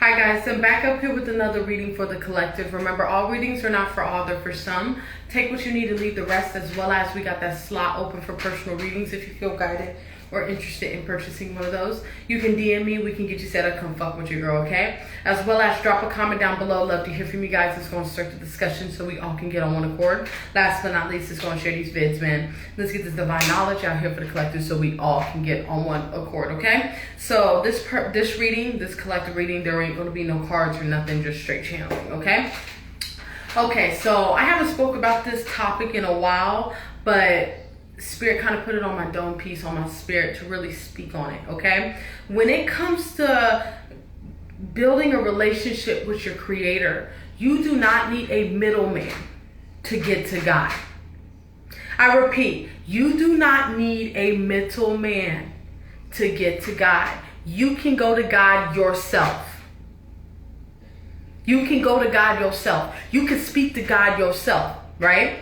Hi guys, I'm back up here with another reading for the collective. Remember, all readings are not for all, they're for some. Take what you need and leave the rest, as well as we got that slot open for personal readings if you feel guided or interested in purchasing one of those. You can DM me, we can get you set up, come fuck with your girl, okay? As well as drop a comment down below. Love to hear from you guys. It's going to start the discussion so we all can get on one accord. Last but not least, it's going to share these vids, man. Let's get this divine knowledge out here for the collective so we all can get on one accord, okay? So this reading, this collective reading, there ain't going to be no cards or nothing, just straight channeling, okay? Okay, so I haven't spoke about this topic in a while, but Spirit kind of put it on my dome piece, on my spirit to really speak on it, okay? When it comes to building a relationship with your creator, you do not need a middleman to get to God. I repeat, you do not need a middleman to get to God. You can go to God yourself. You can go to God yourself. You can speak to God yourself, right?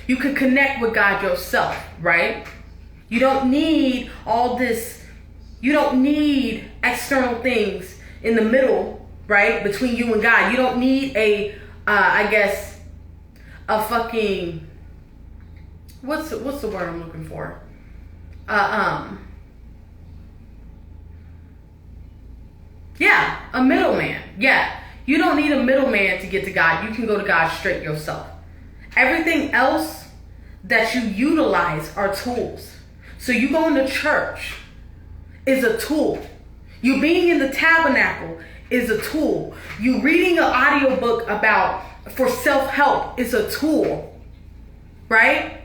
You can connect with God yourself, right? You don't need all this. You don't need external things in the middle, right? Between you and God. You don't need a fucking, what's the word I'm looking for? Yeah, a middleman. Yeah, you don't need a middleman to get to God. You can go to God straight yourself. Everything else that you utilize are tools. So you going to church is a tool. You being in the tabernacle is a tool. You reading an audiobook for self-help is a tool, right?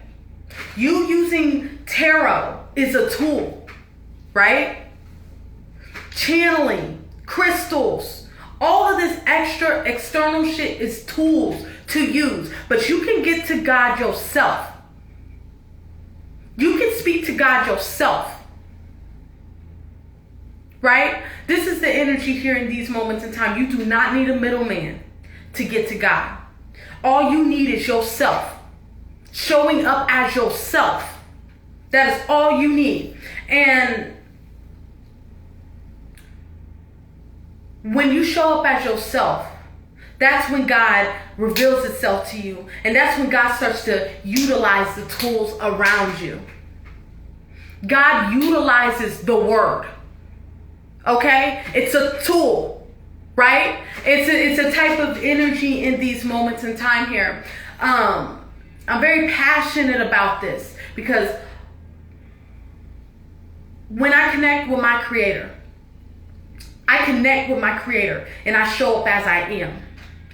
You using tarot is a tool, right? Channeling, crystals, all of this extra external shit is tools to use, but you can get to God yourself. You can speak to God yourself, right? This is the energy here in these moments in time. You do not need a middleman to get to God. All you need is yourself, showing up as yourself. That is all you need. And when you show up as yourself, that's when God reveals itself to you. And that's when God starts to utilize the tools around you. God utilizes the word. Okay? It's a tool, right? It's a type of energy in these moments in time here. I'm very passionate about this because when I connect with my creator, I connect with my creator and I show up as I am.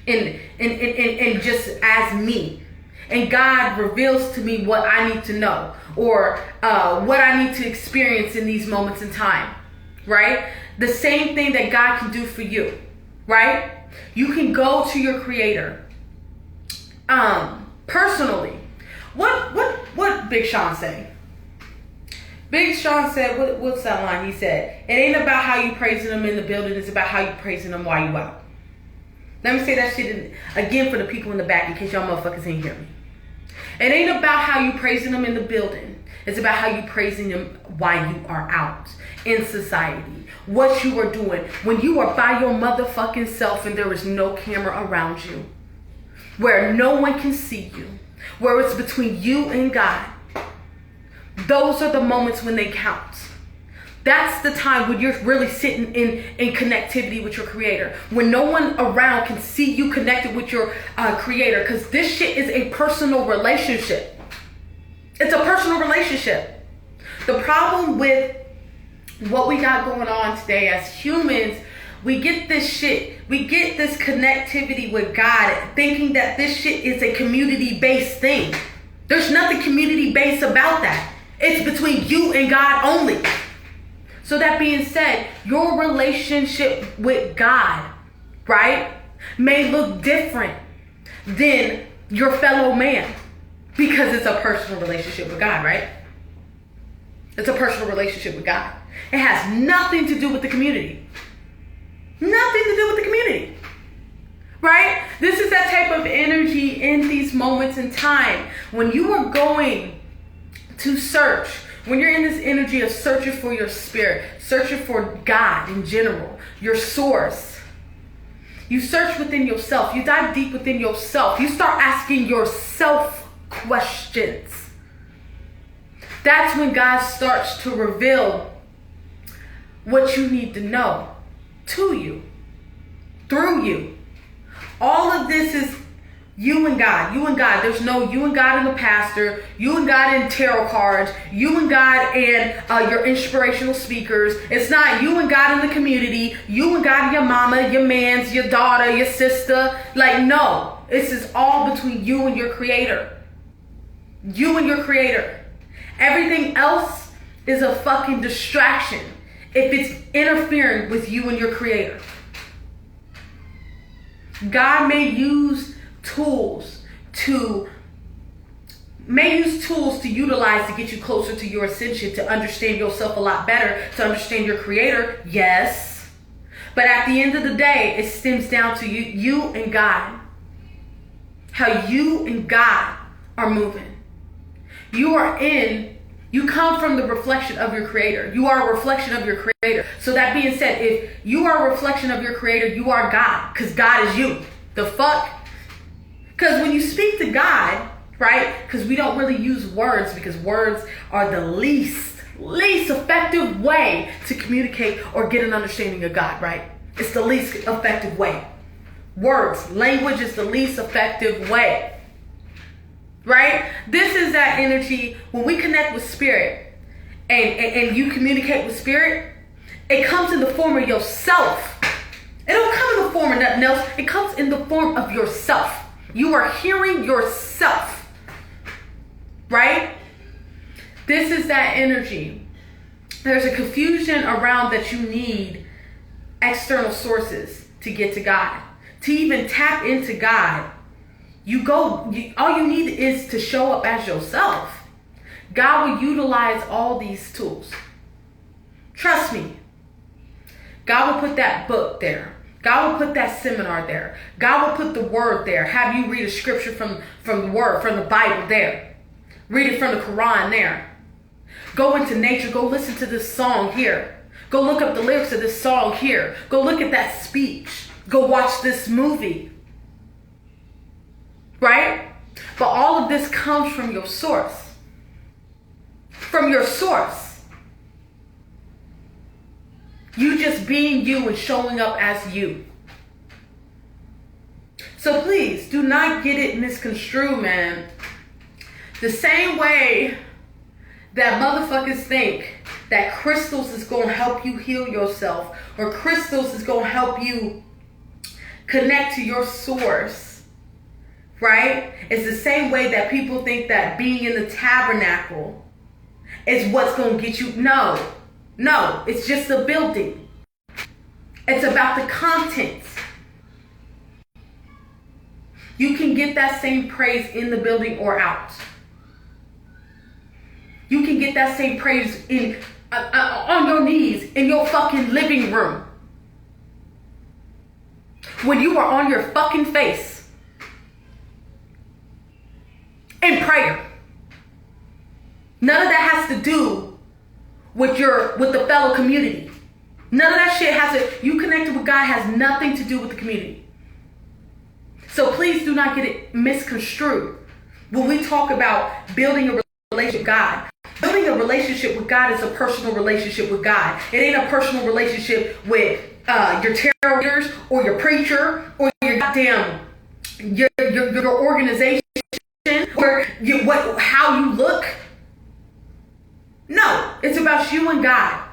And just as me, and God reveals to me what I need to know or what I need to experience in these moments in time, right? The same thing that God can do for you, right? You can go to your creator personally. What Big Sean say? Big Sean said, what's that line? He said, it ain't about how you praising them in the building, it's about how you praising them while you out. Let me say that shit again for the people in the back in case y'all motherfuckers ain't hear me. It ain't about how you praising them in the building. It's about how you praising them while you are out in society. What you are doing when you are by your motherfucking self and there is no camera around you. Where no one can see you. Where it's between you and God. Those are the moments when they count. That's the time when you're really sitting in connectivity with your creator. When no one around can see you connected with your creator. Because this shit is a personal relationship. It's a personal relationship. The problem with what we got going on today as humans, we get this shit. We get this connectivity with God thinking that this shit is a community-based thing. There's nothing community-based about that. It's between you and God only. So that being said, your relationship with God, right, may look different than your fellow man because it's a personal relationship with God, right? It's a personal relationship with God. It has nothing to do with the community. Nothing to do with the community, right? This is that type of energy in these moments in time when you are going to search. When you're in this energy of searching for your spirit, searching for God in general, your source, You search within yourself. You dive deep within yourself. You start asking yourself questions. That's when God starts to reveal what you need to know to you, through you. All of this is you and God. You and God. There's no you and God and the pastor, you and God and tarot cards, you and God and your inspirational speakers. It's not you and God in the community, you and God and your mama, your mans, your daughter, your sister. Like, no. This is all between you and your creator. You and your creator. Everything else is a fucking distraction if it's interfering with you and your creator. God may use tools to utilize to get you closer to your ascension, to understand yourself a lot better, to understand your creator. Yes. But at the end of the day, it stems down to you and God. How you and God are moving. You come from the reflection of your creator. You are a reflection of your creator. So that being said, if you are a reflection of your creator, you are God. Because God is you. The fuck? Because when you speak to God, right? Because we don't really use words, because words are the least effective way to communicate or get an understanding of God, right? It's the least effective way. Words, language is the least effective way. Right? This is that energy when we connect with spirit and you communicate with spirit, it comes in the form of yourself. It don't come in the form of nothing else. It comes in the form of yourself. You are hearing yourself. Right? This is that energy. There's a confusion around that you need external sources to get to God. To even tap into God. All you need is to show up as yourself. God will utilize all these tools. Trust me. God will put that book there. God will put that seminar there. God will put the word there. Have you read a scripture from the word, from the Bible there. Read it from the Quran there. Go into nature. Go listen to this song here. Go look up the lyrics of this song here. Go look at that speech. Go watch this movie. Right? But all of this comes from your source. From your source. You just being you and showing up as you. So please, do not get it misconstrued, man. The same way that motherfuckers think that crystals is going to help you heal yourself, or crystals is going to help you connect to your source. Right? It's the same way that people think that being in the tabernacle is what's going to get you. No, it's just a building. It's about the contents. You can get that same praise in the building or out. You can get that same praise on your knees in your fucking living room. When you are on your fucking face. In prayer. None of that has to do with the fellow community. None of that shit has to, you connected with God has nothing to do with the community. So please do not get it misconstrued. When we talk about building a relationship with God, building a relationship with God is a personal relationship with God. It ain't a personal relationship with your tarot readers or your preacher or your goddamn your organization. Or how you look. No, it's about you and God.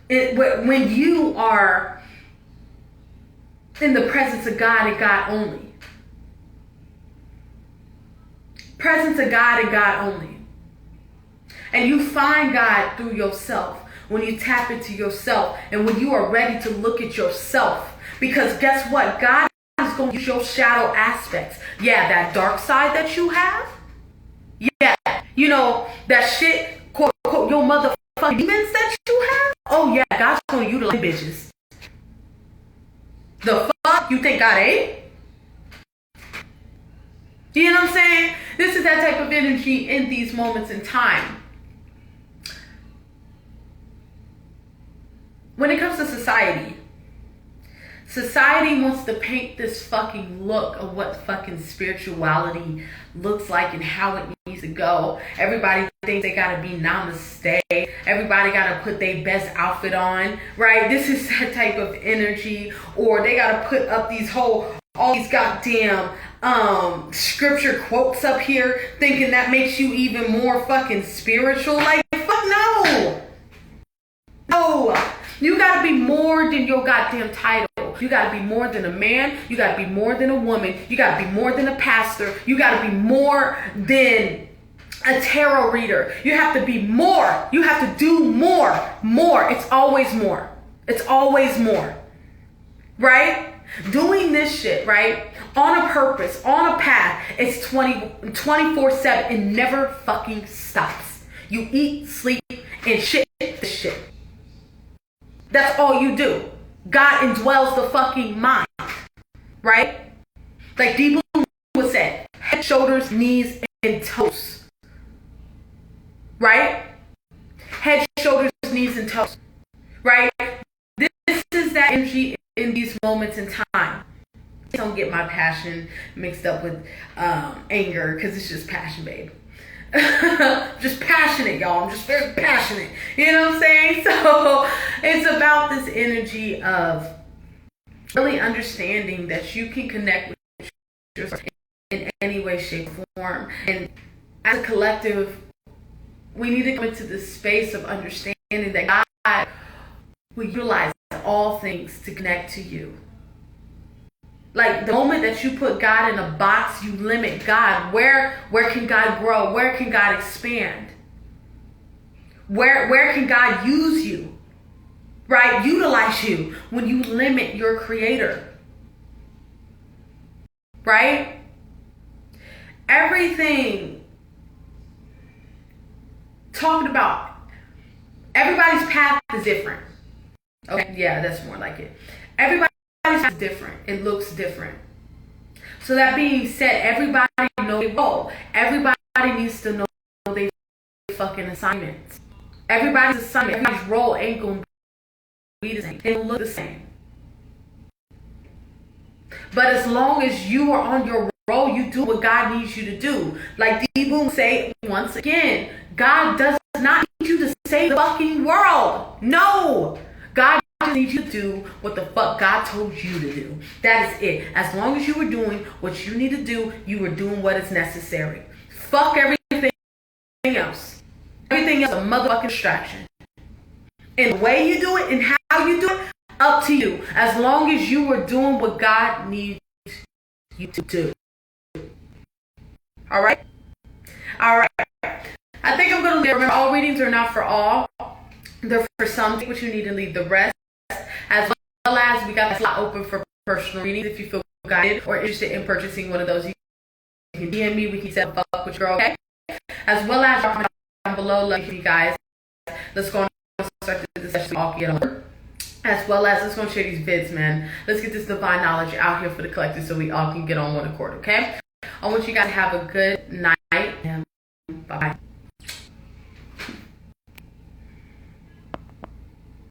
When you are in the presence of God and God only. Presence of God and God only. And you find God through yourself. When you tap into yourself and when you are ready to look at yourself. Because guess what? God is going to use your shadow aspects. Yeah, that dark side that you have. Yeah, you know, that shit, quote, unquote, your motherfucking demons that you have. Oh yeah, God's going to utilize bitches. The fuck you think God ain't? You know what I'm saying? This is that type of energy in these moments in time. When it comes to society Society wants to paint this fucking look of what fucking spirituality looks like and how it needs to go. Everybody thinks they gotta be namaste. Everybody gotta put their best outfit on, right? This is that type of energy. Or they gotta put up all these goddamn scripture quotes up here, thinking that makes you even more fucking spiritual. Like, fuck no. No. You gotta be more than your goddamn title. You gotta be more than a man. You gotta be more than a woman. You gotta be more than a pastor. You gotta be more than a tarot reader. You have to be more. You have to do more. More. It's always more. It's always more. Right? Doing this shit, right? On a purpose, on a path. It's 24/7. It never fucking stops. You eat, sleep, and shit. That's all you do. God indwells the fucking mind, right? Like D-Boom would say, head, shoulders, knees, and toes, right? Head, shoulders, knees, and toes, right? This is that energy in these moments in time. Don't get my passion mixed up with anger, because it's just passion, babe. Just passionate, y'all. I'm just very passionate. You know what I'm saying? So it's about this energy of really understanding that you can connect with yourself in any way, shape, or form. And as a collective, we need to come into this space of understanding that God will utilize all things to connect to you. Like the moment that you put God in a box, you limit God. Where can God grow? Where can God expand? Where can God use you? Right? Utilize you when you limit your creator. Right? Everything. Talking about everybody's path is different. Okay, yeah, that's more like it. Everybody's path is different. It looks different. So that being said, everybody knows their role. Everybody needs to know their fucking assignments. Everybody's assignment, everybody's role ain't gonna be the same. They don't look the same. But as long as you are on your role, you do what God needs you to do. Like D-Boom say once again, God does not need you to save the fucking world. No. God needs you to do what the fuck God told you to do. That is it. As long as you were doing what you need to do, you were doing what is necessary. Fuck everything else. Everything else is a motherfucking distraction. And the way you do it and how you do it, up to you. As long as you were doing what God needs you to do. Alright? Alright. I think I'm going to remember, all readings are not for all. They're for some, take what you need and leave the rest. As well as we got a slot open for personal readings. If you feel guided or interested in purchasing one of those, you can DM me. We can set up with your girl, okay? As well as comment down below. Love you guys. Let's go and start this session. We all get on. As well as let's go and share these vids, man. Let's get this divine knowledge out here for the collective so we all can get on one accord, okay? I want you guys to have a good night and bye-bye.